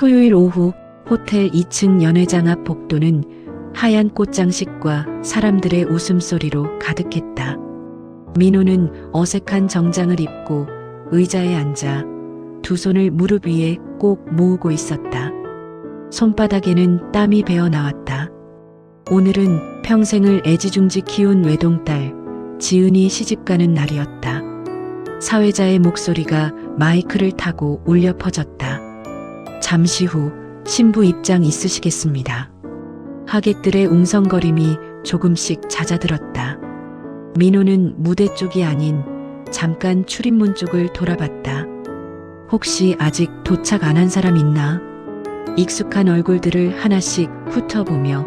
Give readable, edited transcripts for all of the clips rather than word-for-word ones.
토요일 오후 호텔 2층 연회장 앞 복도는 하얀 꽃장식과 사람들의 웃음소리로 가득했다. 민호는 어색한 정장을 입고 의자에 앉아 두 손을 무릎 위에 꼭 모으고 있었다. 손바닥에는 땀이 배어 나왔다. 오늘은 평생을 애지중지 키운 외동딸 지은이 시집가는 날이었다. 사회자의 목소리가 마이크를 타고 울려 퍼졌다. 잠시 후 신부 입장 있으시겠습니다. 하객들의 웅성거림이 조금씩 잦아들었다. 민호는 무대 쪽이 아닌 잠깐 출입문 쪽을 돌아봤다. 혹시 아직 도착 안 한 사람 있나? 익숙한 얼굴들을 하나씩 훑어보며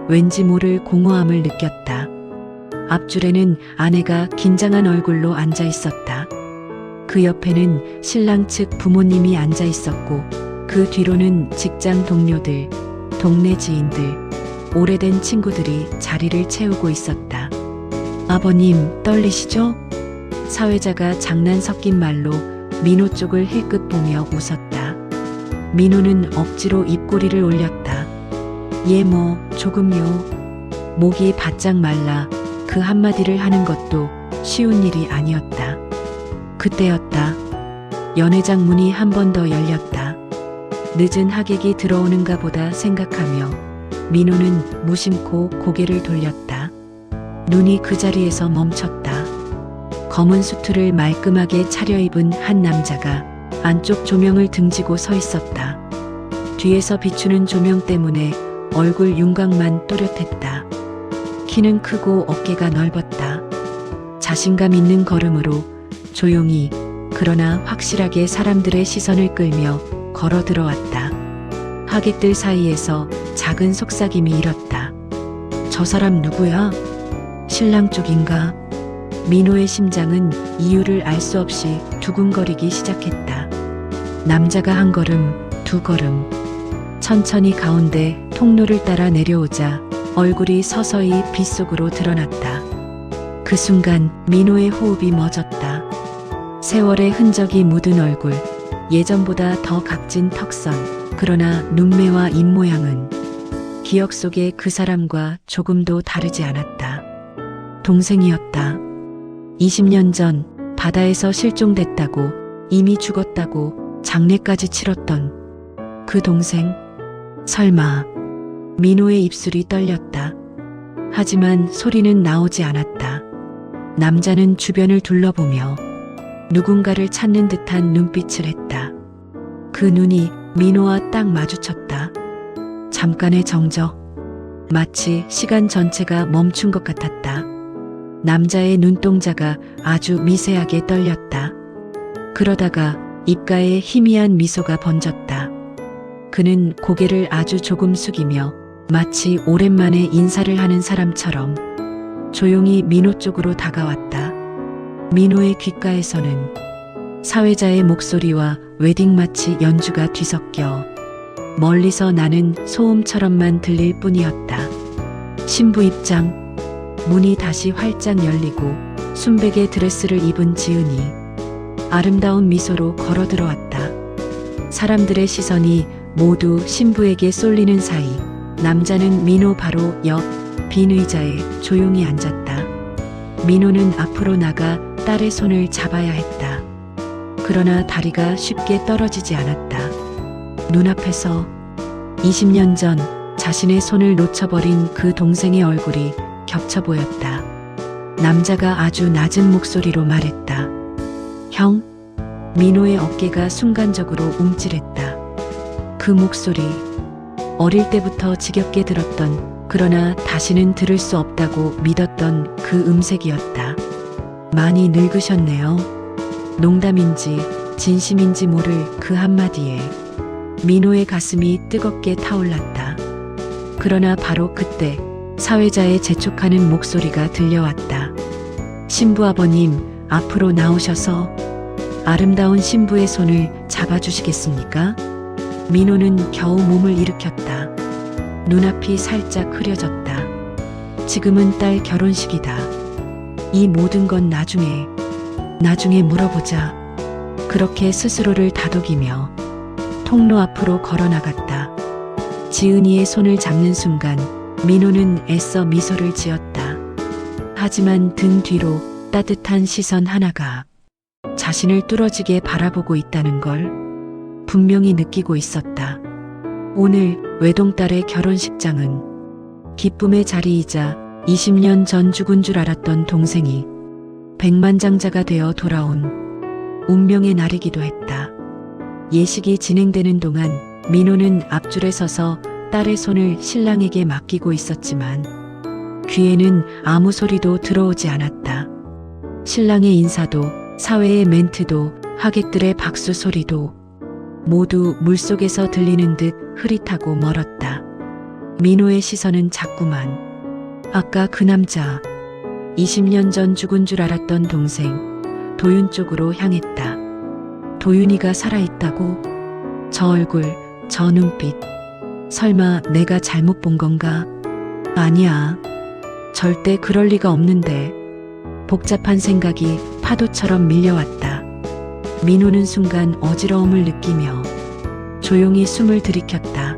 왠지 모를 공허함을 느꼈다. 앞줄에는 아내가 긴장한 얼굴로 앉아 있었다. 그 옆에는 신랑 측 부모님이 앉아 있었고 그 뒤로는 직장 동료들, 동네 지인들, 오래된 친구들이 자리를 채우고 있었다. 아버님 떨리시죠? 사회자가 장난 섞인 말로 민호 쪽을 힐끗 보며 웃었다. 민호는 억지로 입꼬리를 올렸다. 예, 조금요. 목이 바짝 말라 그 한마디를 하는 것도 쉬운 일이 아니었다. 그때였다. 연회장 문이 한 번 더 열렸다. 늦은 하객이 들어오는가 보다 생각하며 민호는 무심코 고개를 돌렸다. 눈이 그 자리에서 멈췄다. 검은 수트를 말끔하게 차려입은 한 남자가 안쪽 조명을 등지고 서 있었다. 뒤에서 비추는 조명 때문에 얼굴 윤곽만 또렷했다. 키는 크고 어깨가 넓었다. 자신감 있는 걸음으로 조용히 그러나 확실하게 사람들의 시선을 끌며 걸어 들어왔다. 하객들 사이에서 작은 속삭임이 일었다. 저 사람 누구야? 신랑 쪽인가? 민호의 심장은 이유를 알 수 없이 두근거리기 시작했다. 남자가 한 걸음, 두 걸음, 천천히 가운데 통로를 따라 내려오자 얼굴이 서서히 빗속으로 드러났다. 그 순간 민호의 호흡이 멎었다. 세월의 흔적이 묻은 얼굴, 예전보다 더 각진 턱선, 그러나 눈매와 입모양은 기억 속의 그 사람과 조금도 다르지 않았다. 동생이었다. 20년 전 바다에서 실종됐다고 이미 죽었다고 장례까지 치렀던 그 동생. 설마. 민호의 입술이 떨렸다. 하지만 소리는 나오지 않았다. 남자는 주변을 둘러보며 누군가를 찾는 듯한 눈빛을 했다. 그 눈이 민호와 딱 마주쳤다. 잠깐의 정적. 마치 시간 전체가 멈춘 것 같았다. 남자의 눈동자가 아주 미세하게 떨렸다. 그러다가 입가에 희미한 미소가 번졌다. 그는 고개를 아주 조금 숙이며 마치 오랜만에 인사를 하는 사람처럼 조용히 민호 쪽으로 다가왔다. 민호의 귓가에서는 사회자의 목소리와 웨딩마치 연주가 뒤섞여 멀리서 나는 소음처럼만 들릴 뿐이었다. 신부 입장. 문이 다시 활짝 열리고 순백의 드레스를 입은 지은이 아름다운 미소로 걸어 들어왔다. 사람들의 시선이 모두 신부에게 쏠리는 사이 남자는 민호 바로 옆 빈 의자에 조용히 앉았다. 민호는 앞으로 나가 딸의 손을 잡아야 했다. 그러나 다리가 쉽게 떨어지지 않았다. 눈앞에서 20년 전 자신의 손을 놓쳐버린 그 동생의 얼굴이 겹쳐 보였다. 남자가 아주 낮은 목소리로 말했다. 형? 민호의 어깨가 순간적으로 움찔했다. 그 목소리, 어릴 때부터 지겹게 들었던, 그러나 다시는 들을 수 없다고 믿었던 그 음색이었다. 많이 늙으셨네요. 농담인지 진심인지 모를 그 한마디에 민호의 가슴이 뜨겁게 타올랐다. 그러나 바로 그때 사회자의 재촉하는 목소리가 들려왔다. 신부 아버님, 앞으로 나오셔서 아름다운 신부의 손을 잡아주시겠습니까? 민호는 겨우 몸을 일으켰다. 눈앞이 살짝 흐려졌다. 지금은 딸 결혼식이다. 이 모든 건 나중에 물어보자. 그렇게 스스로를 다독이며 통로 앞으로 걸어 나갔다. 지은이의 손을 잡는 순간 민호는 애써 미소를 지었다. 하지만 등 뒤로 따뜻한 시선 하나가 자신을 뚫어지게 바라보고 있다는 걸 분명히 느끼고 있었다. 오늘 외동딸의 결혼식장은 기쁨의 자리이자 20년 전 죽은 줄 알았던 동생이 백만장자가 되어 돌아온 운명의 날이기도 했다. 예식이 진행되는 동안 민호는 앞줄에 서서 딸의 손을 신랑에게 맡기고 있었지만 귀에는 아무 소리도 들어오지 않았다. 신랑의 인사도 사회의 멘트도 하객들의 박수 소리도 모두 물속에서 들리는 듯 흐릿하고 멀었다. 민호의 시선은 자꾸만 아까 그 남자, 20년 전 죽은 줄 알았던 동생 도윤 쪽으로 향했다. 도윤이가 살아있다고? 저 얼굴, 저 눈빛, 설마 내가 잘못 본 건가? 아니야. 절대 그럴 리가 없는데. 복잡한 생각이 파도처럼 밀려왔다. 민호는 순간 어지러움을 느끼며 조용히 숨을 들이켰다.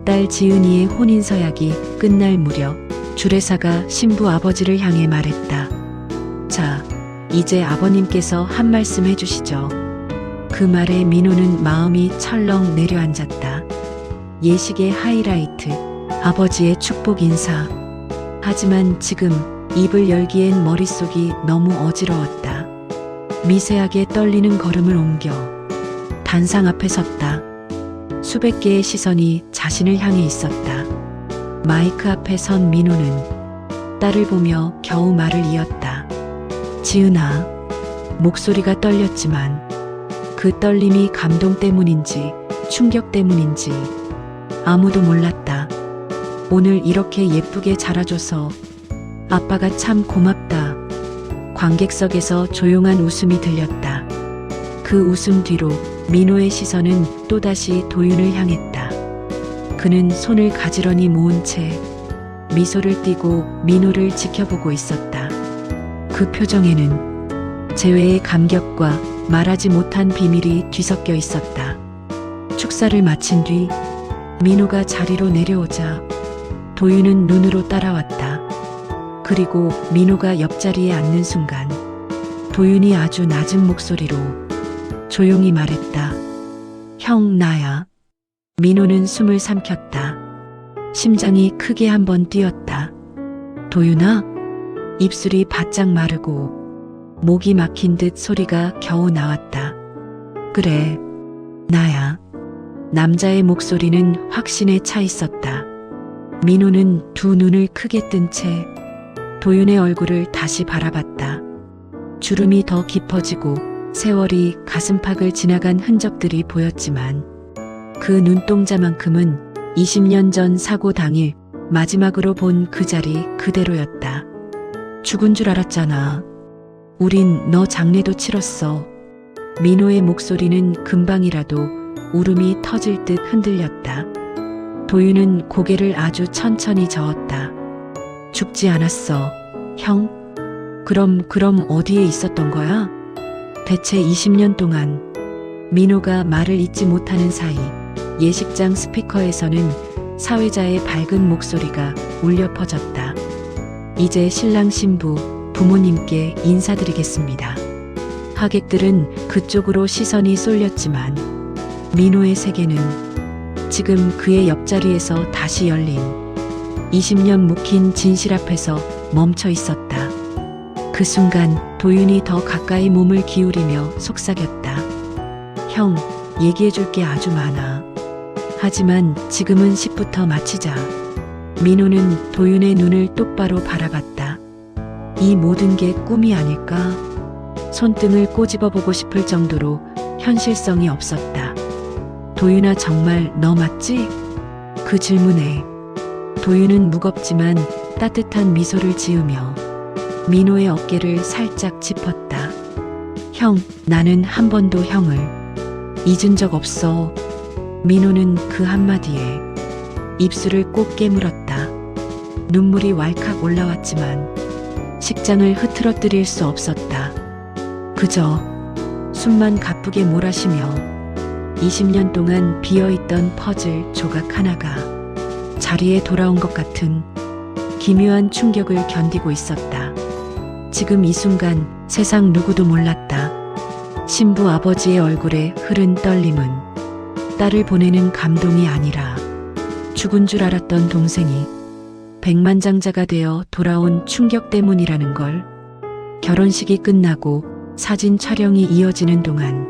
딸 지은이의 혼인서약이 끝날 무렵 주례사가 신부 아버지를 향해 말했다. 자, 이제 아버님께서 한 말씀 해주시죠. 그 말에 민호는 마음이 철렁 내려앉았다. 예식의 하이라이트, 아버지의 축복 인사. 하지만 지금 입을 열기엔 머릿속이 너무 어지러웠다. 미세하게 떨리는 걸음을 옮겨 단상 앞에 섰다. 수백 개의 시선이 자신을 향해 있었다. 마이크 앞에 선 민호는 딸을 보며 겨우 말을 이었다. 지은아. 목소리가 떨렸지만 그 떨림이 감동 때문인지 충격 때문인지 아무도 몰랐다. 오늘 이렇게 예쁘게 자라줘서 아빠가 참 고맙다. 관객석에서 조용한 웃음이 들렸다. 그 웃음 뒤로 민호의 시선은 또다시 도윤을 향했다. 그는 손을 가지런히 모은 채 미소를 띠고 민호를 지켜보고 있었다. 그 표정에는 재회의 감격과 말하지 못한 비밀이 뒤섞여 있었다. 축사를 마친 뒤 민호가 자리로 내려오자 도윤은 눈으로 따라왔다. 그리고 민호가 옆자리에 앉는 순간 도윤이 아주 낮은 목소리로 조용히 말했다. 형, 나야. 민호는 숨을 삼켰다. 심장이 크게 한번 뛰었다. 도윤아? 입술이 바짝 마르고 목이 막힌 듯 소리가 겨우 나왔다. 그래, 나야. 남자의 목소리는 확신에 차 있었다. 민호는 두 눈을 크게 뜬 채 도윤의 얼굴을 다시 바라봤다. 주름이 더 깊어지고 세월이 가슴팍을 지나간 흔적들이 보였지만 그 눈동자만큼은 20년 전 사고 당일 마지막으로 본 그 자리 그대로였다. 죽은 줄 알았잖아. 우린 너 장례도 치렀어. 민호의 목소리는 금방이라도 울음이 터질 듯 흔들렸다. 도윤은 고개를 아주 천천히 저었다. 죽지 않았어, 형? 그럼 어디에 있었던 거야? 대체 20년 동안. 민호가 말을 잇지 못하는 사이 예식장 스피커에서는 사회자의 밝은 목소리가 울려 퍼졌다. 이제 신랑 신부 부모님께 인사드리겠습니다. 하객들은 그쪽으로 시선이 쏠렸지만 민호의 세계는 지금 그의 옆자리에서 다시 열린 20년 묵힌 진실 앞에서 멈춰 있었다. 그 순간 도윤이 더 가까이 몸을 기울이며 속삭였다. 형, 얘기해줄 게 아주 많아. 하지만 지금은 10부터 마치자. 민호는 도윤의 눈을 똑바로 바라봤다. 이 모든 게 꿈이 아닐까? 손등을 꼬집어 보고 싶을 정도로 현실성이 없었다. 도윤아, 정말 너 맞지? 그 질문에 도윤은 무겁지만 따뜻한 미소를 지으며 민호의 어깨를 살짝 짚었다. 형, 나는 한 번도 형을 잊은 적 없어. 민호는 그 한마디에 입술을 꼭 깨물었다. 눈물이 왈칵 올라왔지만 식장을 흐트러뜨릴 수 없었다. 그저 숨만 가쁘게 몰아쉬며 20년 동안 비어있던 퍼즐 조각 하나가 자리에 돌아온 것 같은 기묘한 충격을 견디고 있었다. 지금 이 순간 세상 누구도 몰랐다. 신부 아버지의 얼굴에 흐른 떨림은 딸을 보내는 감동이 아니라 죽은 줄 알았던 동생이 백만장자가 되어 돌아온 충격 때문이라는 걸. 결혼식이 끝나고 사진 촬영이 이어지는 동안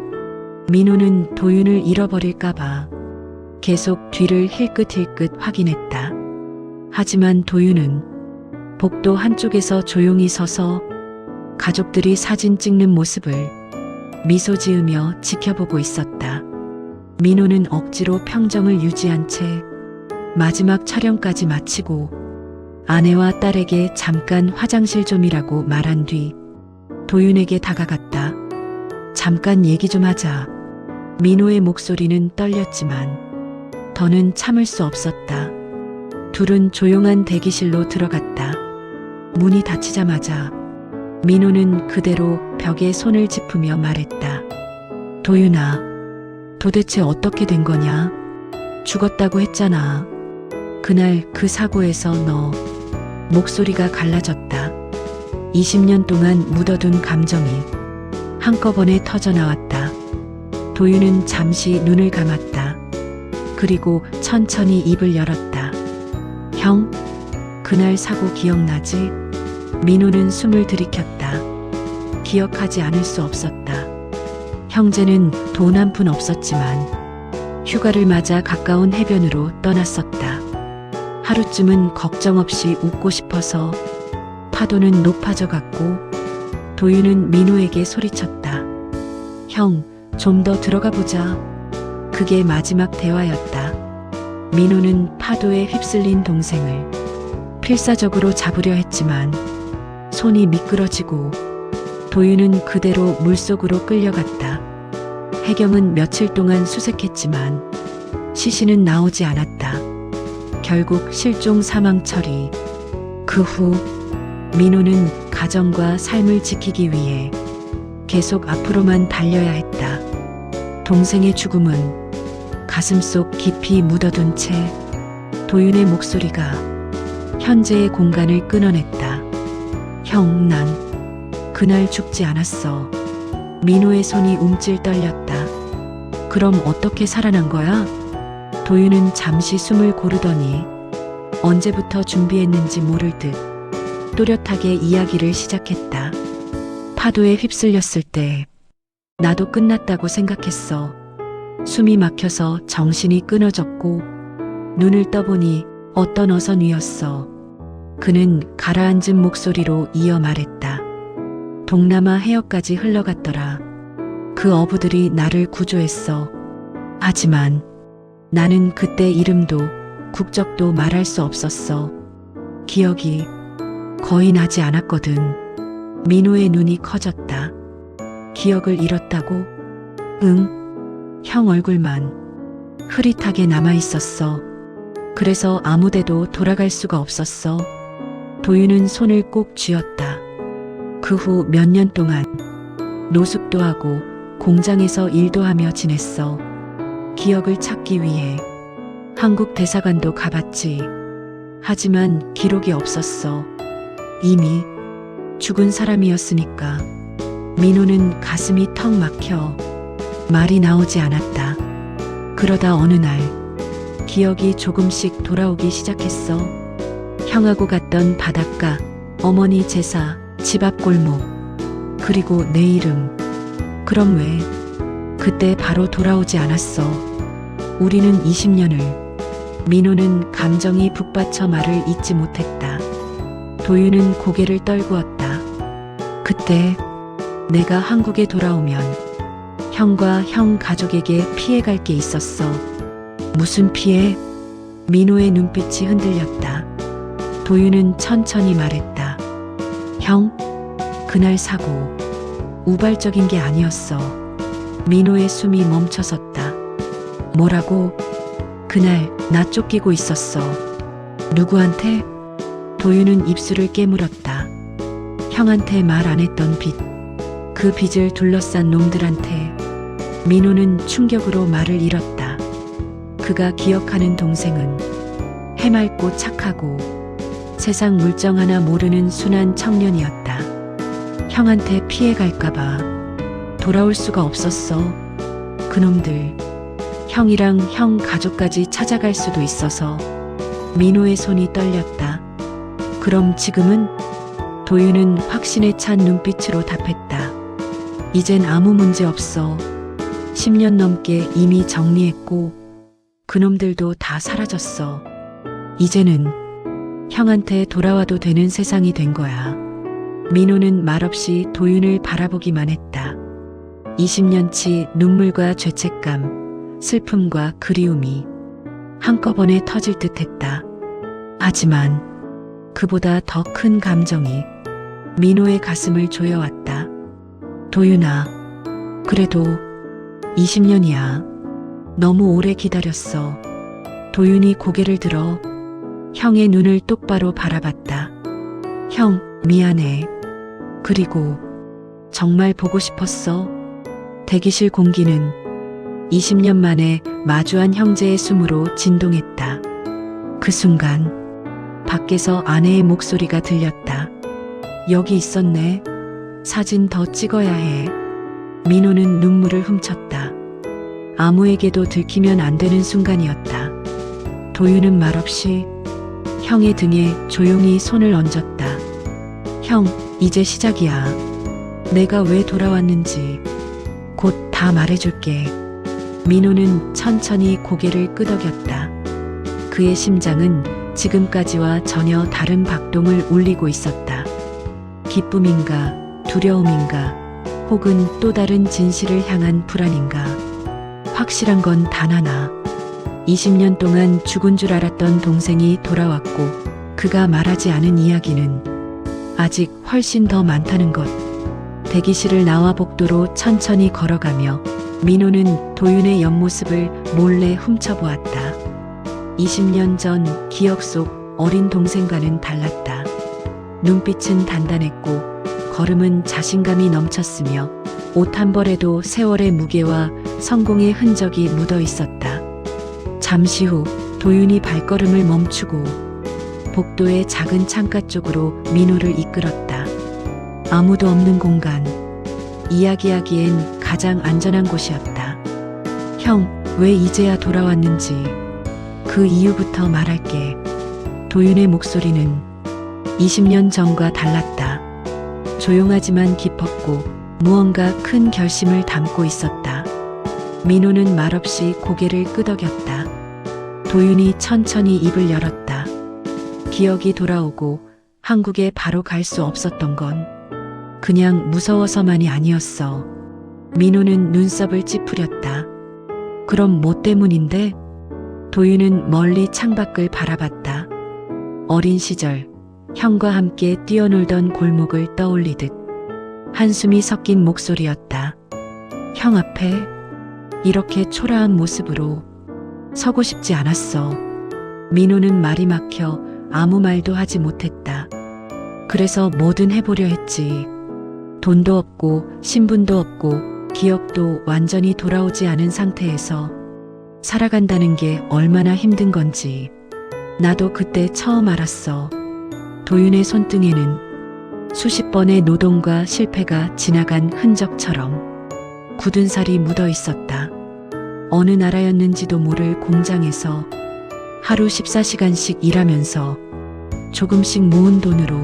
민호는 도윤을 잃어버릴까봐 계속 뒤를 힐끗힐끗 확인했다. 하지만 도윤은 복도 한쪽에서 조용히 서서 가족들이 사진 찍는 모습을 미소 지으며 지켜보고 있었다. 민호는 억지로 평정을 유지한 채 마지막 촬영까지 마치고 아내와 딸에게 잠깐 화장실 좀이라고 말한 뒤 도윤에게 다가갔다. 잠깐 얘기 좀 하자. 민호의 목소리는 떨렸지만 더는 참을 수 없었다. 둘은 조용한 대기실로 들어갔다. 문이 닫히자마자 민호는 그대로 벽에 손을 짚으며 말했다. 도윤아, 도대체 어떻게 된 거냐? 죽었다고 했잖아. 그날 그 사고에서 너. 목소리가 갈라졌다. 20년 동안 묻어둔 감정이 한꺼번에 터져나왔다. 도윤은 잠시 눈을 감았다. 그리고 천천히 입을 열었다. 형, 그날 사고 기억나지? 민호는 숨을 들이켰다. 기억하지 않을 수 없었다. 형제는 돈 한 푼 없었지만 휴가를 맞아 가까운 해변으로 떠났었다. 하루쯤은 걱정 없이 웃고 싶어서 파도는 높아져 갔고 도윤은 민호에게 소리쳤다. 형, 좀 더 들어가 보자. 그게 마지막 대화였다. 민호는 파도에 휩쓸린 동생을 필사적으로 잡으려 했지만 손이 미끄러지고 도윤은 그대로 물속으로 끌려갔다. 해경은 며칠 동안 수색했지만 시신은 나오지 않았다. 결국 실종 사망 처리. 그 후 민호는 가정과 삶을 지키기 위해 계속 앞으로만 달려야 했다. 동생의 죽음은 가슴속 깊이 묻어둔 채 도윤의 목소리가 현재의 공간을 끊어냈다. 형, 난 그날 죽지 않았어. 민호의 손이 움찔 떨렸다. 그럼 어떻게 살아난 거야? 도윤은 잠시 숨을 고르더니 언제부터 준비했는지 모를 듯 또렷하게 이야기를 시작했다. 파도에 휩쓸렸을 때 나도 끝났다고 생각했어. 숨이 막혀서 정신이 끊어졌고 눈을 떠보니 어떤 어선 위였어. 그는 가라앉은 목소리로 이어 말했다. 동남아 해역까지 흘러갔더라. 그 어부들이 나를 구조했어. 하지만 나는 그때 이름도 국적도 말할 수 없었어. 기억이 거의 나지 않았거든. 민호의 눈이 커졌다. 기억을 잃었다고? 응. 형 얼굴만 흐릿하게 남아있었어. 그래서 아무데도 돌아갈 수가 없었어. 도윤은 손을 꼭 쥐었다. 그 후 몇 년 동안 노숙도 하고 공장에서 일도 하며 지냈어. 기억을 찾기 위해 한국 대사관도 가봤지. 하지만 기록이 없었어. 이미 죽은 사람이었으니까. 민호는 가슴이 턱 막혀 말이 나오지 않았다. 그러다 어느 날 기억이 조금씩 돌아오기 시작했어. 형하고 갔던 바닷가, 어머니 제사, 집 앞 골목, 그리고 내 이름. 그럼 왜 그때 바로 돌아오지 않았어? 우리는 20년을. 민호는 감정이 북받쳐 말을 잇지 못했다. 도윤은 고개를 떨구었다. 그때 내가 한국에 돌아오면 형과 형 가족에게 피해갈 게 있었어. 무슨 피해? 민호의 눈빛이 흔들렸다. 도윤은 천천히 말했다. 형, 그날 사고 우발적인 게 아니었어. 민호의 숨이 멈춰섰다. 뭐라고? 그날 나 쫓기고 있었어. 누구한테? 도윤은 입술을 깨물었다. 형한테 말 안 했던 빚. 그 빚을 둘러싼 놈들한테. 민호는 충격으로 말을 잃었다. 그가 기억하는 동생은 해맑고 착하고 세상 물정 하나 모르는 순한 청년이었다. 형한테 피해갈까봐 돌아올 수가 없었어. 그놈들 형이랑 형 가족까지 찾아갈 수도 있어서. 민호의 손이 떨렸다. 그럼 지금은? 도윤은 확신에 찬 눈빛으로 답했다. 이젠 아무 문제 없어. 10년 넘게 이미 정리했고 그놈들도 다 사라졌어. 이제는 형한테 돌아와도 되는 세상이 된 거야. 민호는 말없이 도윤을 바라보기만 했다. 20년치 눈물과 죄책감, 슬픔과 그리움이 한꺼번에 터질 듯 했다. 하지만 그보다 더 큰 감정이 민호의 가슴을 조여왔다. 도윤아, 그래도 20년이야. 너무 오래 기다렸어. 도윤이 고개를 들어 형의 눈을 똑바로 바라봤다. 형, 미안해. 그리고 정말 보고 싶었어. 대기실 공기는 20년 만에 마주한 형제의 숨으로 진동했다. 그 순간 밖에서 아내의 목소리가 들렸다. 여기 있었네. 사진 더 찍어야 해. 민호는 눈물을 훔쳤다. 아무에게도 들키면 안 되는 순간이었다. 도윤은 말없이 형의 등에 조용히 손을 얹었다. 형, 이제 시작이야. 내가 왜 돌아왔는지 곧 다 말해줄게. 민호는 천천히 고개를 끄덕였다. 그의 심장은 지금까지와 전혀 다른 박동을 울리고 있었다. 기쁨인가, 두려움인가, 혹은 또 다른 진실을 향한 불안인가. 확실한 건 단 하나. 20년 동안 죽은 줄 알았던 동생이 돌아왔고 그가 말하지 않은 이야기는 아직 훨씬 더 많다는 것. 대기실을 나와 복도로 천천히 걸어가며 민호는 도윤의 옆모습을 몰래 훔쳐보았다. 20년 전 기억 속 어린 동생과는 달랐다. 눈빛은 단단했고 걸음은 자신감이 넘쳤으며 옷 한 벌에도 세월의 무게와 성공의 흔적이 묻어 있었다. 잠시 후 도윤이 발걸음을 멈추고 복도의 작은 창가 쪽으로 민호를 이끌었다. 아무도 없는 공간, 이야기하기엔 가장 안전한 곳이었다. 형, 왜 이제야 돌아왔는지 그 이유부터 말할게. 도윤의 목소리는 20년 전과 달랐다. 조용하지만 깊었고 무언가 큰 결심을 담고 있었다. 민호는 말없이 고개를 끄덕였다. 도윤이 천천히 입을 열었다. 기억이 돌아오고 한국에 바로 갈 수 없었던 건 그냥 무서워서만이 아니었어. 민호는 눈썹을 찌푸렸다. 그럼 뭐 때문인데? 도윤은 멀리 창밖을 바라봤다. 어린 시절 형과 함께 뛰어놀던 골목을 떠올리듯 한숨이 섞인 목소리였다. 형 앞에 이렇게 초라한 모습으로 서고 싶지 않았어. 민호는 말이 막혀 아무 말도 하지 못했다. 그래서 뭐든 해보려 했지. 돈도 없고 신분도 없고 기억도 완전히 돌아오지 않은 상태에서 살아간다는 게 얼마나 힘든 건지 나도 그때 처음 알았어. 도윤의 손등에는 수십 번의 노동과 실패가 지나간 흔적처럼 굳은 살이 묻어 있었다. 어느 나라였는지도 모를 공장에서 하루 14시간씩 일하면서 조금씩 모은 돈으로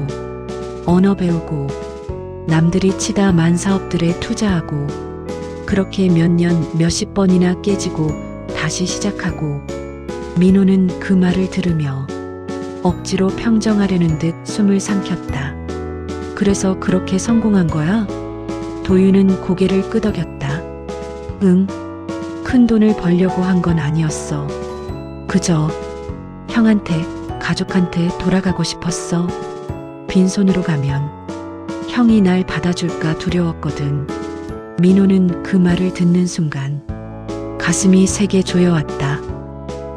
언어 배우고 남들이 치다 만 사업들에 투자하고 그렇게 몇 년 몇십 번이나 깨지고 다시 시작하고. 민호는 그 말을 들으며 억지로 평정하려는 듯 숨을 삼켰다. 그래서 그렇게 성공한 거야? 도윤은 고개를 끄덕였다. 응, 큰 돈을 벌려고 한 건 아니었어. 그저 형한테, 가족한테 돌아가고 싶었어. 빈손으로 가면 형이 날 받아줄까 두려웠거든. 민호는 그 말을 듣는 순간 가슴이 세게 조여왔다.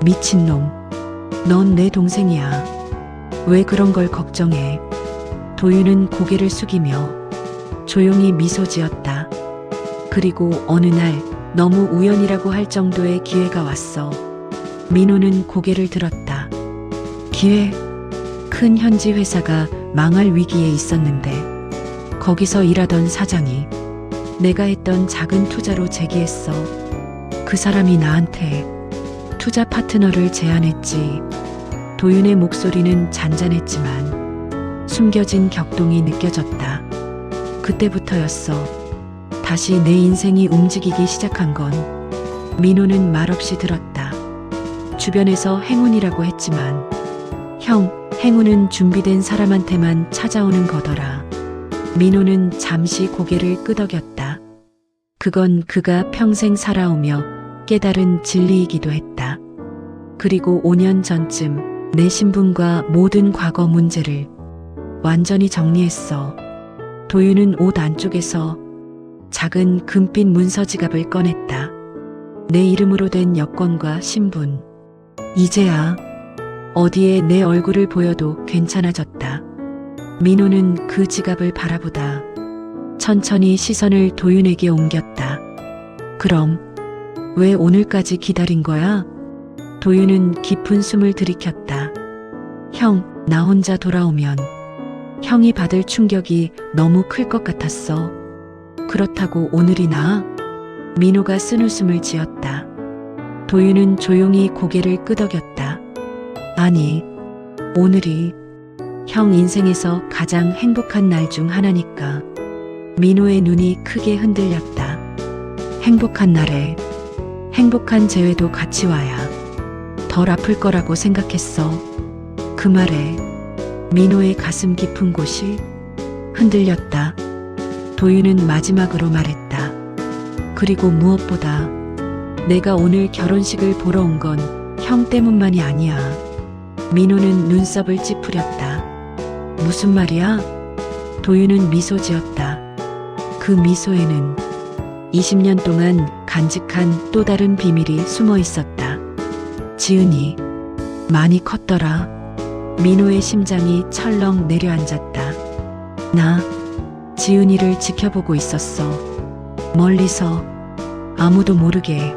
미친놈, 넌 내 동생이야. 왜 그런 걸 걱정해? 도윤은 고개를 숙이며 조용히 미소 지었다. 그리고 어느 날 너무 우연이라고 할 정도의 기회가 왔어. 민호는 고개를 들었다. 기회? 큰 현지 회사가 망할 위기에 있었는데 거기서 일하던 사장이 내가 했던 작은 투자로 제기했어. 그 사람이 나한테 투자 파트너를 제안했지. 도윤의 목소리는 잔잔했지만 숨겨진 격동이 느껴졌다. 그때부터였어. 다시 내 인생이 움직이기 시작한 건. 민호는 말없이 들었다. 주변에서 행운이라고 했지만 형, 행운은 준비된 사람한테만 찾아오는 거더라. 민호는 잠시 고개를 끄덕였다. 그건 그가 평생 살아오며 깨달은 진리이기도 했다. 그리고 5년 전쯤 내 신분과 모든 과거 문제를 완전히 정리했어. 도윤은 옷 안쪽에서 작은 금빛 문서 지갑을 꺼냈다. 내 이름으로 된 여권과 신분. 이제야 어디에 내 얼굴을 보여도 괜찮아졌다. 민호는 그 지갑을 바라보다 천천히 시선을 도윤에게 옮겼다. 그럼 왜 오늘까지 기다린 거야? 도윤은 깊은 숨을 들이켰다. 형, 나 혼자 돌아오면 형이 받을 충격이 너무 클 것 같았어. 그렇다고 오늘이 나? 민호가 쓴웃음을 지었다. 도윤은 조용히 고개를 끄덕였다. 아니, 오늘이 형 인생에서 가장 행복한 날 중 하나니까. 민호의 눈이 크게 흔들렸다. 행복한 날에 행복한 재회도 같이 와야 덜 아플 거라고 생각했어. 그 말에 민호의 가슴 깊은 곳이 흔들렸다. 도윤은 마지막으로 말했다. 그리고 무엇보다 내가 오늘 결혼식을 보러 온 건 형 때문만이 아니야. 민호는 눈썹을 찌푸렸다. 무슨 말이야? 도윤은 미소 지었다. 그 미소에는 20년 동안 간직한 또 다른 비밀이 숨어 있었다. 지은이 많이 컸더라. 민호의 심장이 철렁 내려앉았다. 나 지은이를 지켜보고 있었어. 멀리서 아무도 모르게.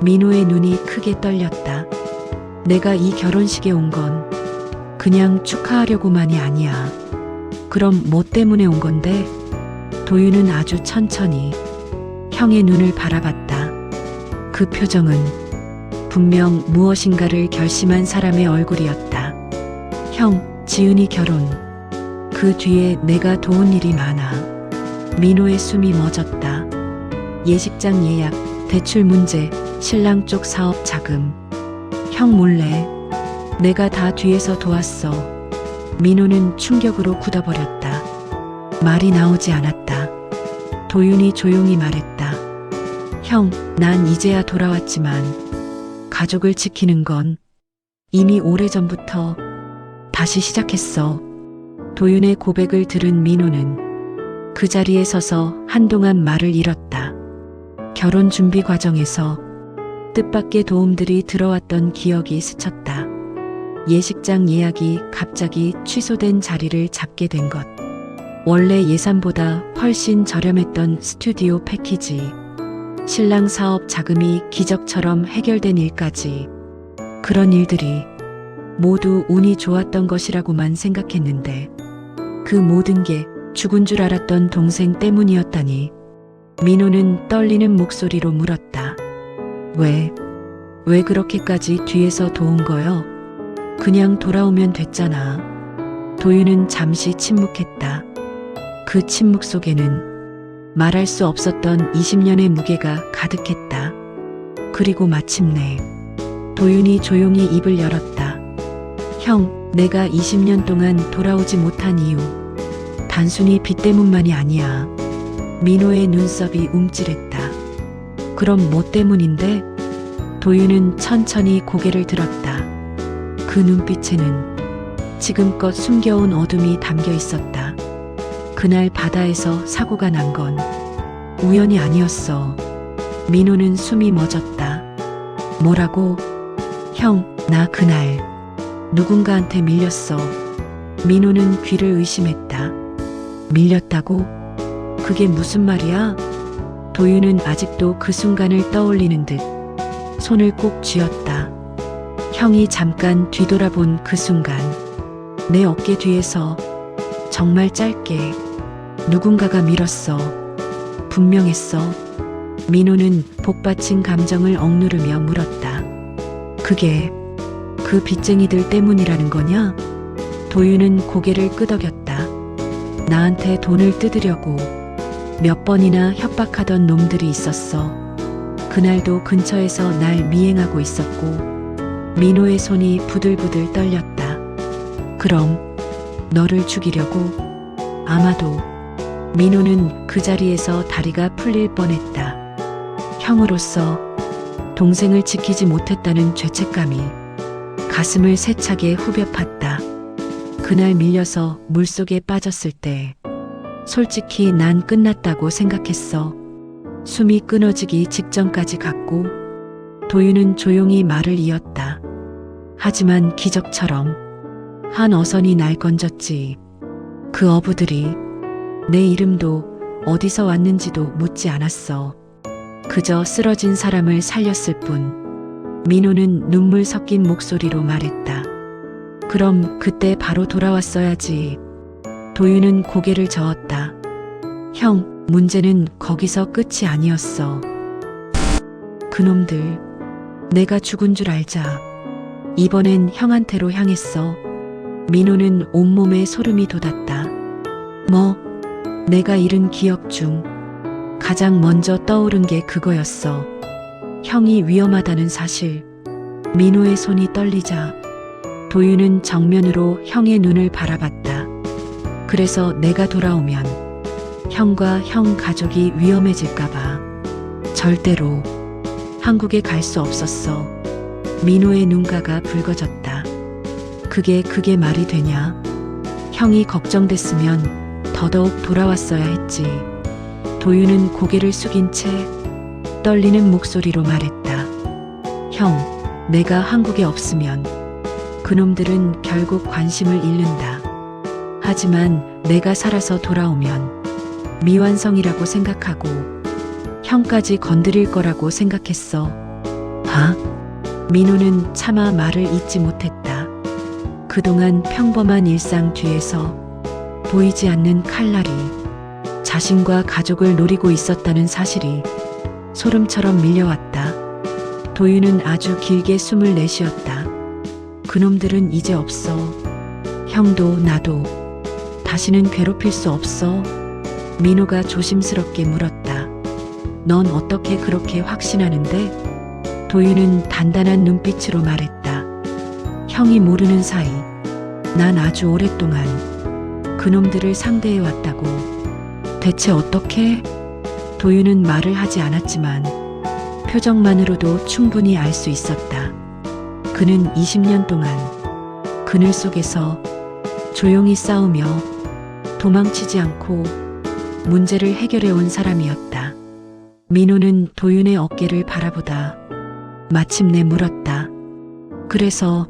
민호의 눈이 크게 떨렸다. 내가 이 결혼식에 온 건 그냥 축하하려고만이 아니야. 그럼 뭐 때문에 온 건데? 도윤은 아주 천천히 형의 눈을 바라봤다. 그 표정은 분명 무엇인가를 결심한 사람의 얼굴이었다. 형, 지은이 결혼. 그 뒤에 내가 도운 일이 많아. 민호의 숨이 멎었다. 예식장 예약, 대출 문제, 신랑 쪽 사업 자금. 형 몰래 내가 다 뒤에서 도왔어. 민호는 충격으로 굳어버렸다. 말이 나오지 않았다. 도윤이 조용히 말했다. 형, 난 이제야 돌아왔지만 가족을 지키는 건 이미 오래전부터 다시 시작했어. 도윤의 고백을 들은 민호는 그 자리에 서서 한동안 말을 잃었다. 결혼 준비 과정에서 뜻밖의 도움들이 들어왔던 기억이 스쳤다. 예식장 예약이 갑자기 취소된 자리를 잡게 된 것. 원래 예산보다 훨씬 저렴했던 스튜디오 패키지. 신랑 사업 자금이 기적처럼 해결된 일까지. 그런 일들이 모두 운이 좋았던 것이라고만 생각했는데 그 모든 게 죽은 줄 알았던 동생 때문이었다니. 민호는 떨리는 목소리로 물었다. 왜 그렇게까지 뒤에서 도운 거요? 그냥 돌아오면 됐잖아. 도윤은 잠시 침묵했다. 그 침묵 속에는 말할 수 없었던 20년의 무게가 가득했다. 그리고 마침내 도윤이 조용히 입을 열었다. 형, 내가 20년 동안 돌아오지 못한 이유 단순히 빚 때문만이 아니야. 민호의 눈썹이 움찔했다. 그럼 뭐 때문인데? 도윤은 천천히 고개를 들었다. 그 눈빛에는 지금껏 숨겨온 어둠이 담겨 있었다. 그날 바다에서 사고가 난 건 우연이 아니었어. 민호는 숨이 멎었다. 뭐라고? 형, 나 그날 누군가한테 밀렸어. 민호는 귀를 의심했다. 밀렸다고? 그게 무슨 말이야? 도윤은 아직도 그 순간을 떠올리는 듯 손을 꼭 쥐었다. 형이 잠깐 뒤돌아본 그 순간 내 어깨 뒤에서 정말 짧게 누군가가 밀었어. 분명했어. 민호는 복받친 감정을 억누르며 물었다. 그게 그 빚쟁이들 때문이라는 거냐? 도윤은 고개를 끄덕였다. 나한테 돈을 뜯으려고 몇 번이나 협박하던 놈들이 있었어. 그날도 근처에서 날 미행하고 있었고 민호의 손이 부들부들 떨렸다. 그럼 너를 죽이려고? 아마도. 민호는 그 자리에서 다리가 풀릴 뻔했다. 형으로서 동생을 지키지 못했다는 죄책감이 가슴을 세차게 후벼 팠다. 그날 밀려서 물속에 빠졌을 때 솔직히 난 끝났다고 생각했어. 숨이 끊어지기 직전까지 갔고 도윤은 조용히 말을 이었다. 하지만 기적처럼 한 어선이 날 건졌지. 그 어부들이 내 이름도 어디서 왔는지도 묻지 않았어. 그저 쓰러진 사람을 살렸을 뿐. 민호는 눈물 섞인 목소리로 말했다. 그럼 그때 바로 돌아왔어야지. 도윤은 고개를 저었다. 형, 문제는 거기서 끝이 아니었어. 그놈들, 내가 죽은 줄 알자. 이번엔 형한테로 향했어. 민호는 온몸에 소름이 돋았다. 뭐, 내가 잃은 기억 중 가장 먼저 떠오른 게 그거였어. 형이 위험하다는 사실. 민호의 손이 떨리자 도윤은 정면으로 형의 눈을 바라봤다. 그래서 내가 돌아오면 형과 형 가족이 위험해질까봐 절대로 한국에 갈 수 없었어. 민호의 눈가가 붉어졌다. 그게 말이 되냐? 형이 걱정됐으면 더더욱 돌아왔어야 했지. 도윤은 고개를 숙인 채 떨리는 목소리로 말했다. 형, 내가 한국에 없으면 그놈들은 결국 관심을 잃는다. 하지만 내가 살아서 돌아오면 미완성이라고 생각하고 형까지 건드릴 거라고 생각했어. 봐? 민호는 차마 말을 잇지 못했다. 그동안 평범한 일상 뒤에서 보이지 않는 칼날이 자신과 가족을 노리고 있었다는 사실이 소름처럼 밀려왔다. 도윤은 아주 길게 숨을 내쉬었다. 그놈들은 이제 없어. 형도 나도 다시는 괴롭힐 수 없어. 민호가 조심스럽게 물었다. 넌 어떻게 그렇게 확신하는데? 도윤은 단단한 눈빛으로 말했다. 형이 모르는 사이 난 아주 오랫동안 그놈들을 상대해왔다고. 대체 어떻게? 도윤은 말을 하지 않았지만 표정만으로도 충분히 알 수 있었다. 그는 20년 동안 그늘 속에서 조용히 싸우며 도망치지 않고 문제를 해결해 온 사람이었다. 민호는 도윤의 어깨를 바라보다 마침내 물었다. 그래서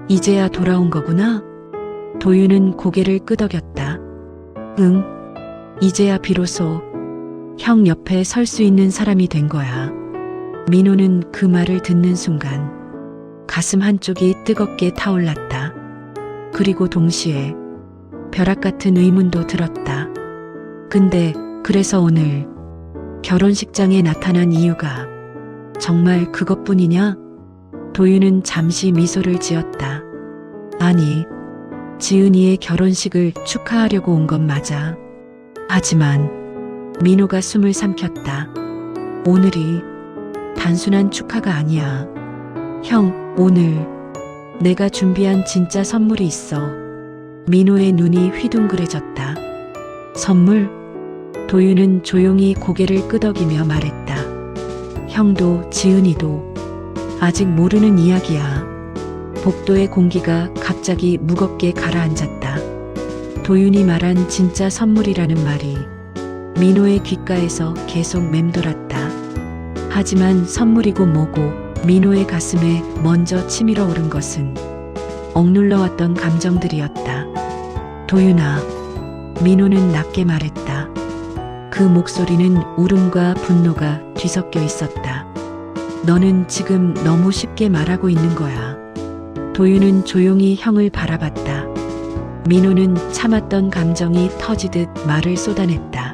이제야 돌아온 거구나? 도윤은 고개를 끄덕였다. 응, 이제야 비로소 형 옆에 설 수 있는 사람이 된 거야. 민호는 그 말을 듣는 순간 가슴 한쪽이 뜨겁게 타올랐다. 그리고 동시에 벼락 같은 의문도 들었다. 근데 그래서 오늘 결혼식장에 나타난 이유가 정말 그것뿐이냐? 도윤은 잠시 미소를 지었다. 아니, 지은이의 결혼식을 축하하려고 온 건 맞아. 하지만 민호가 숨을 삼켰다. 오늘이 단순한 축하가 아니야. 형, 오늘 내가 준비한 진짜 선물이 있어. 민호의 눈이 휘둥그레졌다. 선물? 도윤은 조용히 고개를 끄덕이며 말했다. 형도 지은이도 아직 모르는 이야기야. 복도의 공기가 갑자기 무겁게 가라앉았다. 도윤이 말한 진짜 선물이라는 말이 민호의 귓가에서 계속 맴돌았다. 하지만 선물이고 뭐고 민호의 가슴에 먼저 치밀어 오른 것은 억눌러왔던 감정들이었다. 도윤아, 민호는 낮게 말했다. 그 목소리는 울음과 분노가 뒤섞여 있었다. 너는 지금 너무 쉽게 말하고 있는 거야. 도윤은 조용히 형을 바라봤다. 민호는 참았던 감정이 터지듯 말을 쏟아냈다.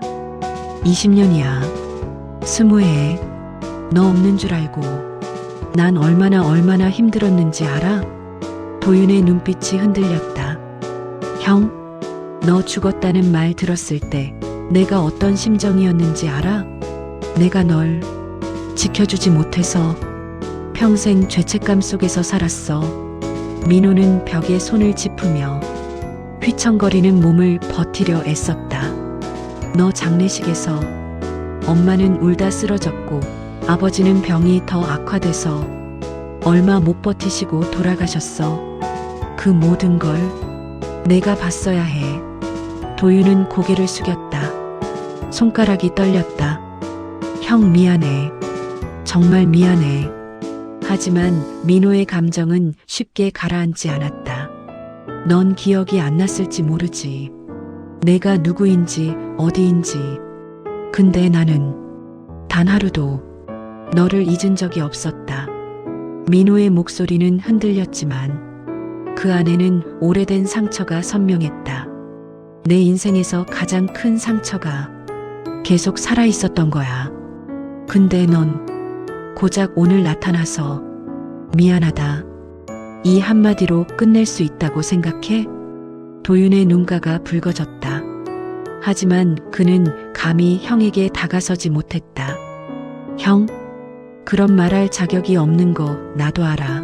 20년이야. 20해. 너 없는 줄 알고 난 얼마나 힘들었는지 알아? 도윤의 눈빛이 흔들렸다. 형, 너 죽었다는 말 들었을 때 내가 어떤 심정이었는지 알아? 내가 널 지켜주지 못해서 평생 죄책감 속에서 살았어. 민호는 벽에 손을 짚으며 휘청거리는 몸을 버티려 애썼다. 너 장례식에서 엄마는 울다 쓰러졌고 아버지는 병이 더 악화돼서 얼마 못 버티시고 돌아가셨어. 그 모든 걸 내가 봤어야 해. 도윤은 고개를 숙였다. 손가락이 떨렸다. 형 미안해. 정말 미안해. 하지만 민호의 감정은 쉽게 가라앉지 않았다. 넌 기억이 안 났을지 모르지. 내가 누구인지 어디인지. 근데 나는 단 하루도 너를 잊은 적이 없었다. 민호의 목소리는 흔들렸지만 그 안에는 오래된 상처가 선명했다. 내 인생에서 가장 큰 상처가 계속 살아 있었던 거야. 근데 넌 고작 오늘 나타나서 미안하다. 이 한마디로 끝낼 수 있다고 생각해? 도윤의 눈가가 붉어졌다. 하지만 그는 감히 형에게 다가서지 못했다. 형, 그런 말할 자격이 없는 거 나도 알아.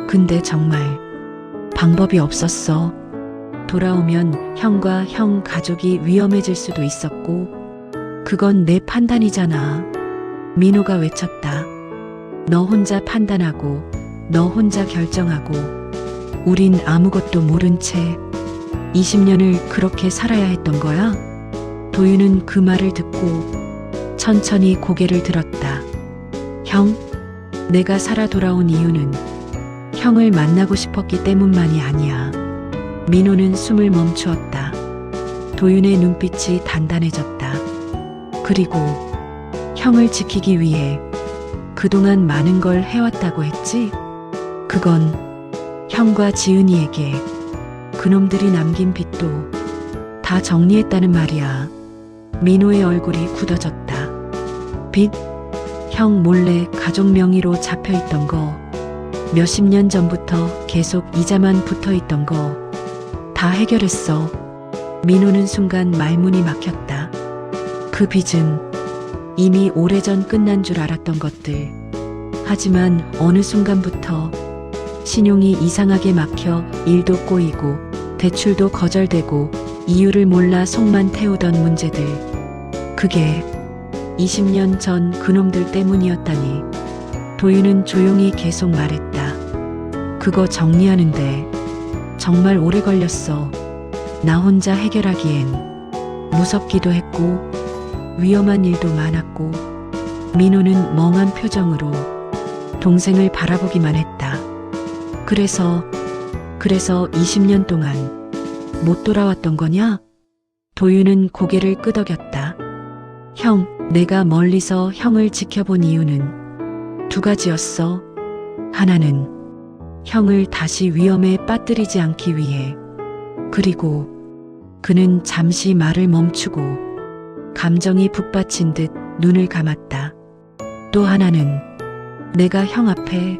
근데 정말 방법이 없었어. 돌아오면 형과 형 가족이 위험해질 수도 있었고, 그건 내 판단이잖아. 민호가 외쳤다. 너 혼자 판단하고, 너 혼자 결정하고, 우린 아무것도 모른 채 20년을 그렇게 살아야 했던 거야? 도윤은 그 말을 듣고 천천히 고개를 들었다. 형, 내가 살아 돌아온 이유는 형을 만나고 싶었기 때문만이 아니야. 민호는 숨을 멈추었다. 도윤의 눈빛이 단단해졌다. 그리고 형을 지키기 위해 그동안 많은 걸 해왔다고 했지? 그건 형과 지은이에게 그놈들이 남긴 빚도 다 정리했다는 말이야. 민호의 얼굴이 굳어졌다. 빚? 형 몰래 가족 명의로 잡혀있던 거, 몇십 년 전부터 계속 이자만 붙어있던 거 다 해결했어. 민호는 순간 말문이 막혔다. 그 빚은 이미 오래전 끝난 줄 알았던 것들. 하지만 어느 순간부터 신용이 이상하게 막혀 일도 꼬이고 대출도 거절되고 이유를 몰라 속만 태우던 문제들. 그게 20년 전 그놈들 때문이었다니. 도윤은 조용히 계속 말했다. 그거 정리하는데 정말 오래 걸렸어. 나 혼자 해결하기엔 무섭기도 했고 위험한 일도 많았고. 민호는 멍한 표정으로 동생을 바라보기만 했다. 그래서 20년 동안 못 돌아왔던 거냐? 도윤은 고개를 끄덕였다. 형, 내가 멀리서 형을 지켜본 이유는 두 가지였어. 하나는 형을 다시 위험에 빠뜨리지 않기 위해. 그리고 그는 잠시 말을 멈추고 감정이 북받친 듯 눈을 감았다. 또 하나는 내가 형 앞에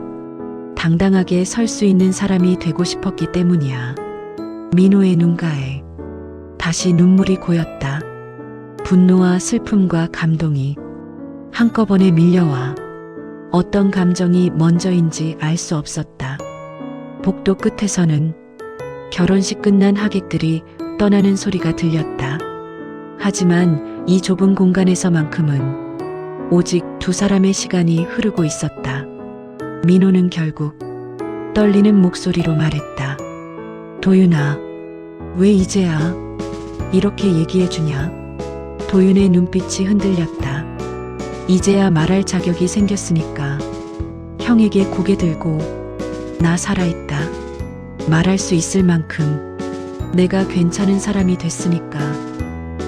당당하게 설 수 있는 사람이 되고 싶었기 때문이야. 민호의 눈가에 다시 눈물이 고였다. 분노와 슬픔과 감동이 한꺼번에 밀려와 어떤 감정이 먼저인지 알 수 없었다. 복도 끝에서는 결혼식 끝난 하객들이 떠나는 소리가 들렸다. 하지만 이 좁은 공간에서만큼은 오직 두 사람의 시간이 흐르고 있었다. 민호는 결국 떨리는 목소리로 말했다. 도윤아, 왜 이제야 이렇게 얘기해주냐? 도윤의 눈빛이 흔들렸다. 이제야 말할 자격이 생겼으니까. 형에게 고개 들고 나 살아있다. 말할 수 있을 만큼 내가 괜찮은 사람이 됐으니까.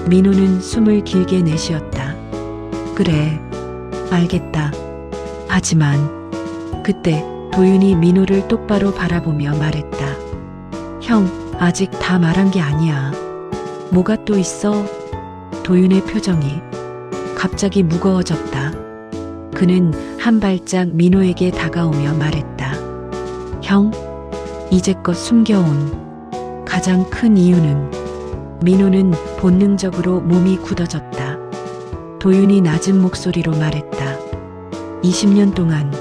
민호는 숨을 길게 내쉬었다. 그래, 알겠다. 하지만 그때 도윤이 민호를 똑바로 바라보며 말했다. 형, 아직 다 말한 게 아니야. 뭐가 또 있어? 도윤의 표정이 갑자기 무거워졌다. 그는 한 발짝 민호에게 다가오며 말했다. 형, 이제껏 숨겨온 가장 큰 이유는. 민호는 본능적으로 몸이 굳어졌다. 도윤이 낮은 목소리로 말했다. 20년 동안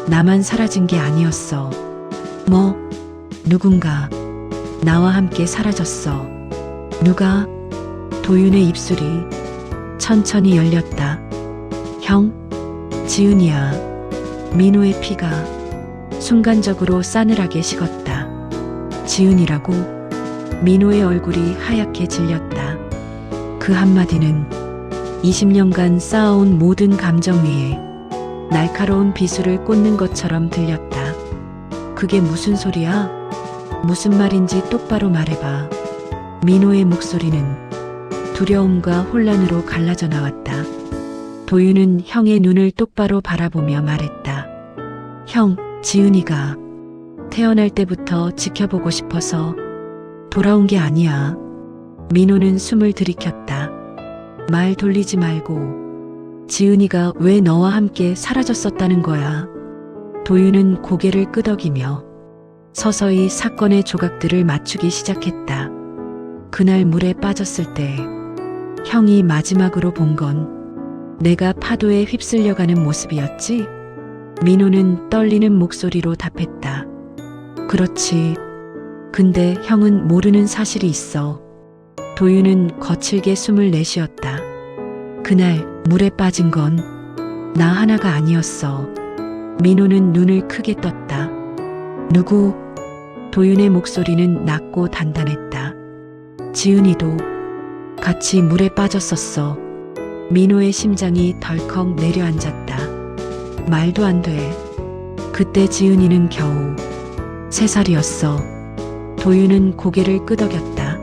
나만 사라진 게 아니었어. 뭐? 누군가 나와 함께 사라졌어. 누가? 도윤의 입술이 천천히 열렸다. 형, 지은이야. 민호의 피가 순간적으로 싸늘하게 식었다. 지은이라고? 민호의 얼굴이 하얗게 질렸다. 그 한마디는 20년간 쌓아온 모든 감정 위에 날카로운 비수를 꽂는 것처럼 들렸다. 그게 무슨 소리야? 무슨 말인지 똑바로 말해봐. 민호의 목소리는 두려움과 혼란으로 갈라져 나왔다. 도윤은 형의 눈을 똑바로 바라보며 말했다. 형, 지은이가 태어날 때부터 지켜보고 싶어서 돌아온 게 아니야. 민호는 숨을 들이켰다. 말 돌리지 말고. 지은이가 왜 너와 함께 사라졌었다는 거야? 도윤은 고개를 끄덕이며 서서히 사건의 조각들을 맞추기 시작했다. 그날 물에 빠졌을 때 형이 마지막으로 본 건 내가 파도에 휩쓸려가는 모습이었지? 민호는 떨리는 목소리로 답했다. 그렇지. 근데 형은 모르는 사실이 있어. 도윤은 거칠게 숨을 내쉬었다. 그날 물에 빠진 건 나 하나가 아니었어. 민호는 눈을 크게 떴다. 누구? 도윤의 목소리는 낮고 단단했다. 지은이도 같이 물에 빠졌었어. 민호의 심장이 덜컥 내려앉았다. 말도 안 돼. 그때 지은이는 겨우 3살이었어. 도윤은 고개를 끄덕였다.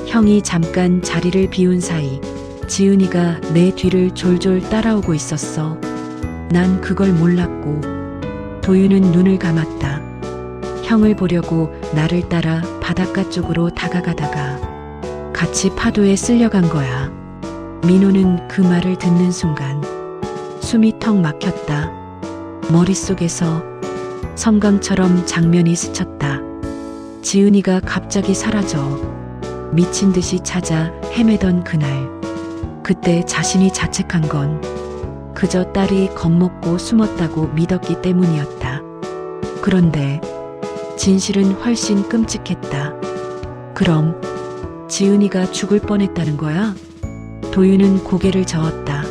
형이 잠깐 자리를 비운 사이 지은이가 내 뒤를 졸졸 따라오고 있었어. 난 그걸 몰랐고. 도윤은 눈을 감았다. 형을 보려고 나를 따라 바닷가 쪽으로 다가가다가 같이 파도에 쓸려간 거야. 민호는 그 말을 듣는 순간 숨이 턱 막혔다. 머릿속에서 섬광처럼 장면이 스쳤다. 지은이가 갑자기 사라져 미친 듯이 찾아 헤매던 그날. 그때 자신이 자책한 건 그저 딸이 겁먹고 숨었다고 믿었기 때문이었다. 그런데 진실은 훨씬 끔찍했다. 그럼 지은이가 죽을 뻔했다는 거야? 도윤은 고개를 저었다.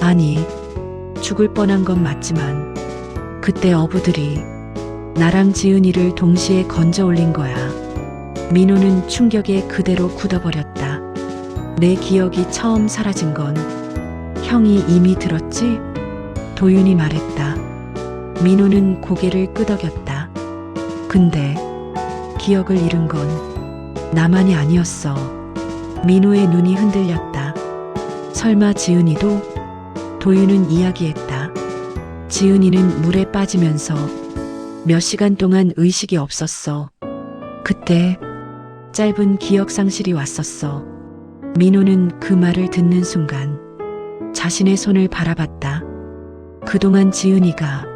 아니, 죽을 뻔한 건 맞지만 그때 어부들이 나랑 지은이를 동시에 건져 올린 거야. 민호는 충격에 그대로 굳어버렸다. 내 기억이 처음 사라진 건 형이 이미 들었지? 도윤이 말했다. 민호는 고개를 끄덕였다. 근데 기억을 잃은 건 나만이 아니었어. 민호의 눈이 흔들렸다. 설마 지은이도? 도윤은 이야기했다. 지은이는 물에 빠지면서 몇 시간 동안 의식이 없었어. 그때 짧은 기억 상실이 왔었어. 민호는 그 말을 듣는 순간 자신의 손을 바라봤다. 그동안 지은이가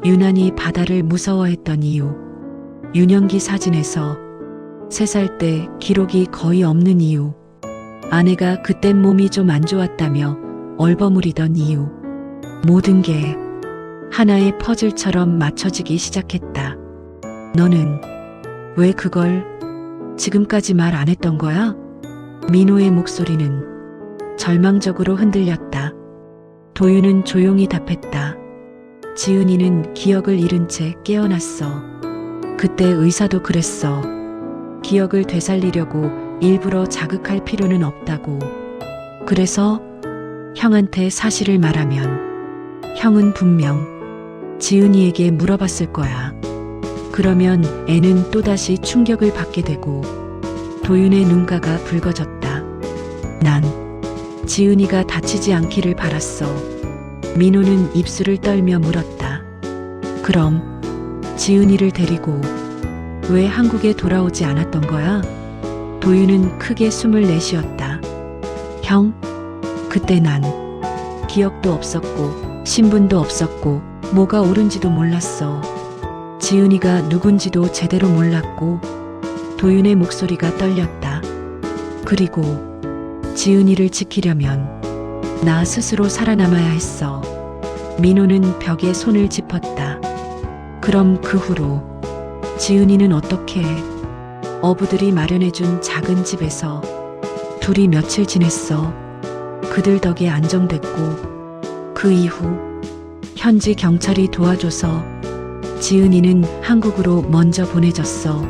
유난히 바다를 무서워했던 이유, 유년기 사진에서 3살 때 기록이 거의 없는 이유, 아내가 그땐 몸이 좀 안 좋았다며 얼버무리던 이유, 모든 게 하나의 퍼즐처럼 맞춰지기 시작했다. 너는 왜 그걸 지금까지 말 안 했던 거야? 민호의 목소리는 절망적으로 흔들렸다. 도윤은 조용히 답했다. 지은이는 기억을 잃은 채 깨어났어. 그때 의사도 그랬어. 기억을 되살리려고 일부러 자극할 필요는 없다고. 그래서 형한테 사실을 말하면 형은 분명 지은이에게 물어봤을 거야. 그러면 애는 또다시 충격을 받게 되고. 도윤의 눈가가 붉어졌다. 난 지은이가 다치지 않기를 바랐어. 민호는 입술을 떨며 물었다. 그럼 지은이를 데리고 왜 한국에 돌아오지 않았던 거야? 도윤은 크게 숨을 내쉬었다. 형, 그때 난 기억도 없었고 신분도 없었고 뭐가 옳은지도 몰랐어. 지은이가 누군지도 제대로 몰랐고. 도윤의 목소리가 떨렸다. 그리고 지은이를 지키려면 나 스스로 살아남아야 했어. 민호는 벽에 손을 짚었다. 그럼 그 후로 지은이는 어떻게 해? 어부들이 마련해준 작은 집에서 둘이 며칠 지냈어. 그들 덕에 안정됐고 그 이후 현지 경찰이 도와줘서 지은이는 한국으로 먼저 보내졌어.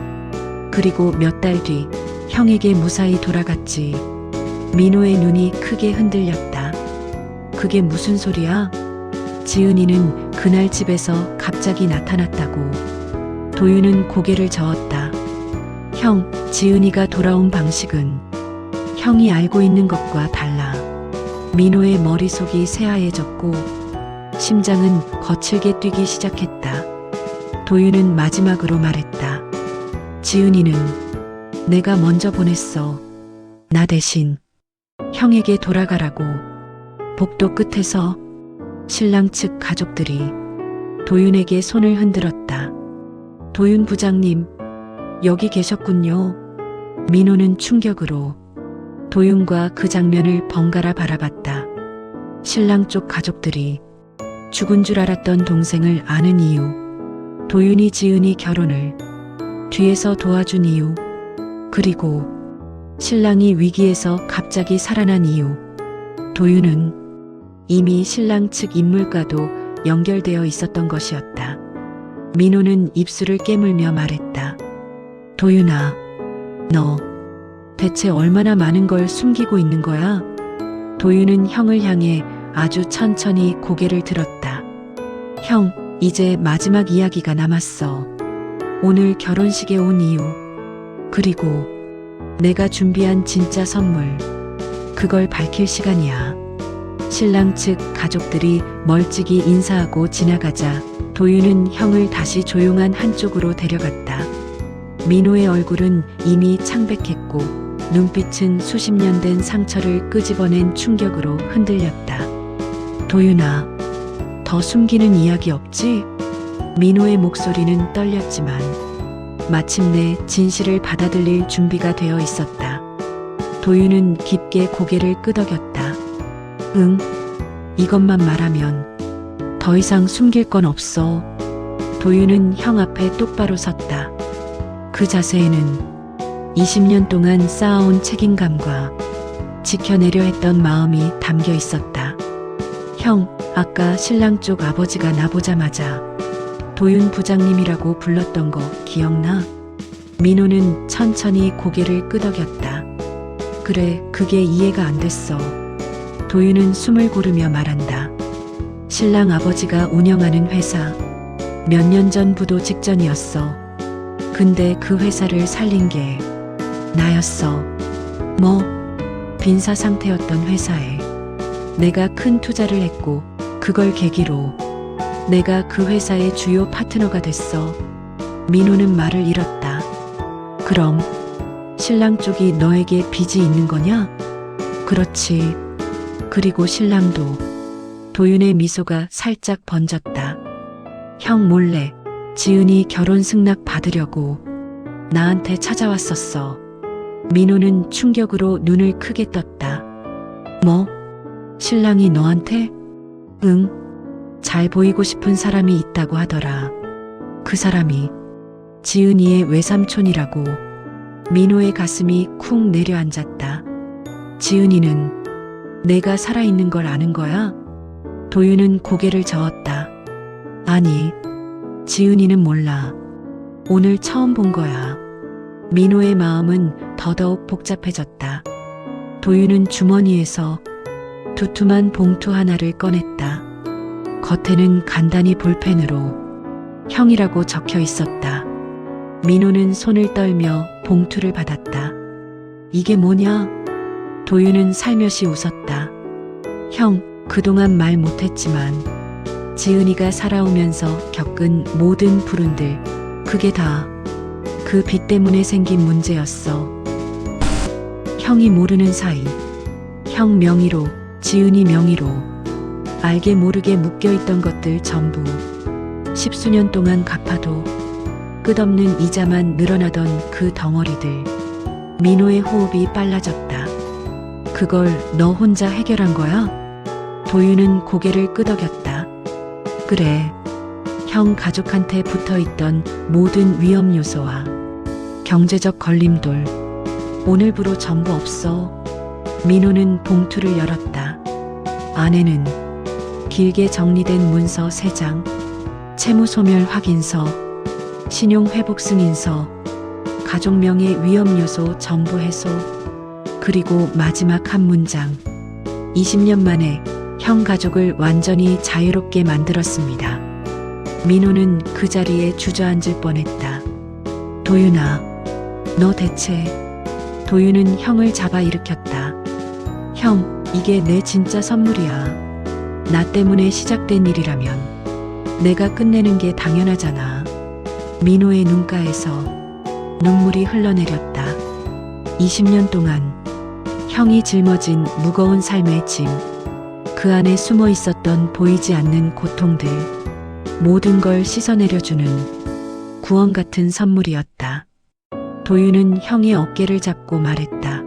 그리고 몇 달 뒤 형에게 무사히 돌아갔지. 민호의 눈이 크게 흔들렸다. 그게 무슨 소리야? 지은이는 그날 집에서 갑자기 나타났다고. 도윤은 고개를 저었다. 형, 지은이가 돌아온 방식은 형이 알고 있는 것과 달라. 민호의 머릿속이 새하얘졌고 심장은 거칠게 뛰기 시작했다. 도윤은 마지막으로 말했다. 지은이는 내가 먼저 보냈어. 나 대신 형에게 돌아가라고. 복도 끝에서 신랑 측 가족들이 도윤에게 손을 흔들었다. 도윤 부장님, 여기 계셨군요. 민호는 충격으로 도윤과 그 장면을 번갈아 바라봤다. 신랑 쪽 가족들이 죽은 줄 알았던 동생을 아는 이유, 도윤이 지은이 결혼을 뒤에서 도와준 이유, 그리고 신랑이 위기에서 갑자기 살아난 이유. 도윤은 이미 신랑 측 인물과도 연결되어 있었던 것이었다. 민호는 입술을 깨물며 말했다. 도윤아, 너 대체 얼마나 많은 걸 숨기고 있는 거야? 도윤은 형을 향해 아주 천천히 고개를 들었다. 형, 이제 마지막 이야기가 남았어. 오늘 결혼식에 온 이유, 그리고 내가 준비한 진짜 선물, 그걸 밝힐 시간이야. 신랑 측 가족들이 멀찍이 인사하고 지나가자 도윤은 형을 다시 조용한 한쪽으로 데려갔다. 민호의 얼굴은 이미 창백했고 눈빛은 수십 년 된 상처를 끄집어낸 충격으로 흔들렸다. 도윤아, 더 숨기는 이야기 없지? 민호의 목소리는 떨렸지만 마침내 진실을 받아들일 준비가 되어 있었다. 도윤은 깊게 고개를 끄덕였다. 응, 이것만 말하면 더 이상 숨길 건 없어. 도윤은 형 앞에 똑바로 섰다. 그 자세에는 20년 동안 쌓아온 책임감과 지켜내려 했던 마음이 담겨 있었다. 형, 아까 신랑 쪽 아버지가 나보자마자 도윤 부장님이라고 불렀던 거 기억나? 민호는 천천히 고개를 끄덕였다. 그래, 그게 이해가 안 됐어. 도윤은 숨을 고르며 말한다. 신랑 아버지가 운영하는 회사, 몇 년 전 부도 직전이었어. 근데 그 회사를 살린 게 나였어. 뭐, 빈사 상태였던 회사에 내가 큰 투자를 했고 그걸 계기로 내가 그 회사의 주요 파트너가 됐어. 민호는 말을 잃었다. 그럼 신랑 쪽이 너에게 빚이 있는 거냐? 그렇지. 그리고 신랑도. 도윤의 미소가 살짝 번졌다. 형 몰래 지은이 결혼 승낙 받으려고 나한테 찾아왔었어. 민호는 충격으로 눈을 크게 떴다. 뭐? 신랑이 너한테? 응. 잘 보이고 싶은 사람이 있다고 하더라. 그 사람이 지은이의 외삼촌이라고. 민호의 가슴이 쿵 내려앉았다. 지은이는 내가 살아있는 걸 아는 거야? 도윤은 고개를 저었다. 아니, 지은이는 몰라. 오늘 처음 본 거야. 민호의 마음은 더더욱 복잡해졌다. 도윤은 주머니에서 두툼한 봉투 하나를 꺼냈다. 겉에는 간단히 볼펜으로 형이라고 적혀 있었다. 민호는 손을 떨며 봉투를 받았다. 이게 뭐냐? 도윤은 살며시 웃었다. 형, 그동안 말 못했지만 지은이가 살아오면서 겪은 모든 불운들, 그게 다 그 빚 때문에 생긴 문제였어. 형이 모르는 사이, 형 명의로, 지은이 명의로 알게 모르게 묶여있던 것들 전부 10수년 동안 갚아도 끝없는 이자만 늘어나던 그 덩어리들. 민호의 호흡이 빨라졌다. 그걸 너 혼자 해결한 거야? 도윤은 고개를 끄덕였다. 그래. 형 가족한테 붙어있던 모든 위험 요소와 경제적 걸림돌, 오늘부로 전부 없어. 민호는 봉투를 열었다. 안에는 길게 정리된 문서 3장, 채무소멸 확인서, 신용회복 승인서, 가족명의 위험 요소 전부 해소, 그리고 마지막 한 문장. 20년 만에 형 가족을 완전히 자유롭게 만들었습니다. 민호는 그 자리에 주저앉을 뻔했다. 도윤아, 너 대체... 도윤은 형을 잡아 일으켰다. 형, 이게 내 진짜 선물이야. 나 때문에 시작된 일이라면 내가 끝내는 게 당연하잖아. 민호의 눈가에서 눈물이 흘러내렸다. 20년 동안 형이 짊어진 무거운 삶의 짐, 그 안에 숨어 있었던 보이지 않는 고통들, 모든 걸 씻어내려주는 구원 같은 선물이었다. 도윤은 형의 어깨를 잡고 말했다.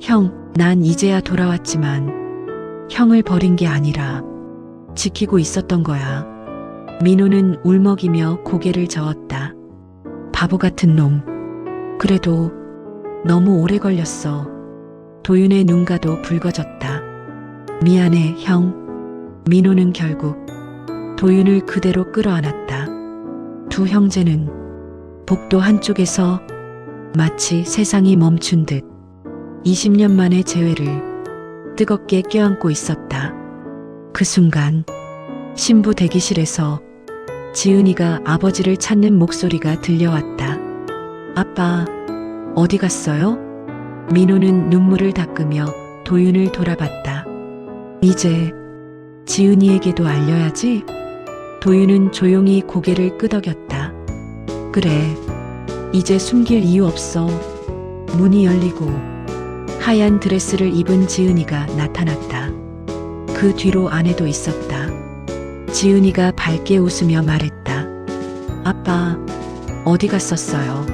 형, 난 이제야 돌아왔지만 형을 버린 게 아니라 지키고 있었던 거야. 민호는 울먹이며 고개를 저었다. 바보 같은 놈. 그래도 너무 오래 걸렸어. 도윤의 눈가도 붉어졌다. 미안해, 형. 민호는 결국 도윤을 그대로 끌어안았다. 두 형제는 복도 한쪽에서 마치 세상이 멈춘 듯 20년 만의 재회를 뜨겁게 껴안고 있었다. 그 순간 신부 대기실에서 지은이가 아버지를 찾는 목소리가 들려왔다. 아빠, 어디 갔어요? 민호는 눈물을 닦으며 도윤을 돌아봤다. 이제 지은이에게도 알려야지. 도윤은 조용히 고개를 끄덕였다. 그래, 이제 숨길 이유 없어. 문이 열리고 하얀 드레스를 입은 지은이가 나타났다. 그 뒤로 아내도 있었다. 지은이가 밝게 웃으며 말했다. 아빠, 어디 갔었어요?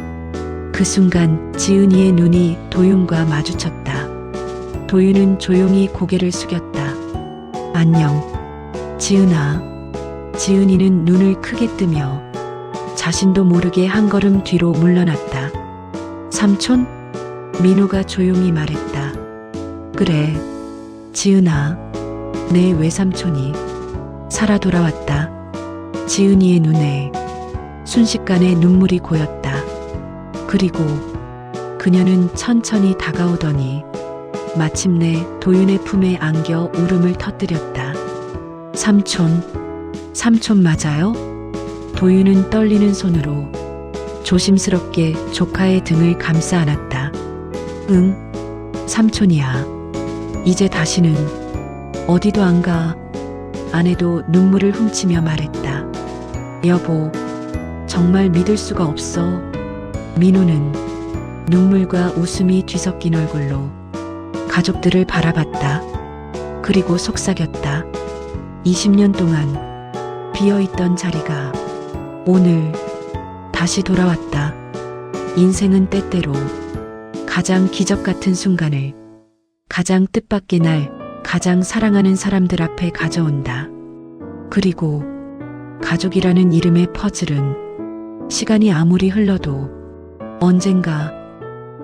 그 순간 지은이의 눈이 도윤과 마주쳤다. 도윤은 조용히 고개를 숙였다. 안녕, 지은아. 지은이는 눈을 크게 뜨며 자신도 모르게 한 걸음 뒤로 물러났다. 삼촌? 민호가 조용히 말했다. 그래, 지은아. 내 외삼촌이 살아 돌아왔다. 지은이의 눈에 순식간에 눈물이 고였다. 그리고 그녀는 천천히 다가오더니 마침내 도윤의 품에 안겨 울음을 터뜨렸다. 삼촌, 삼촌 맞아요? 도윤은 떨리는 손으로 조심스럽게 조카의 등을 감싸 안았다. 응, 삼촌이야. 이제 다시는 어디도 안 가. 아내도 눈물을 훔치며 말했다. 여보, 정말 믿을 수가 없어. 민호는 눈물과 웃음이 뒤섞인 얼굴로 가족들을 바라봤다. 그리고 속삭였다. 20년 동안 비어있던 자리가 오늘 다시 돌아왔다. 인생은 때때로 가장 기적 같은 순간을 가장 뜻밖의 날 가장 사랑하는 사람들 앞에 가져온다. 그리고 가족이라는 이름의 퍼즐은 시간이 아무리 흘러도 언젠가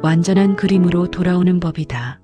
완전한 그림으로 돌아오는 법이다.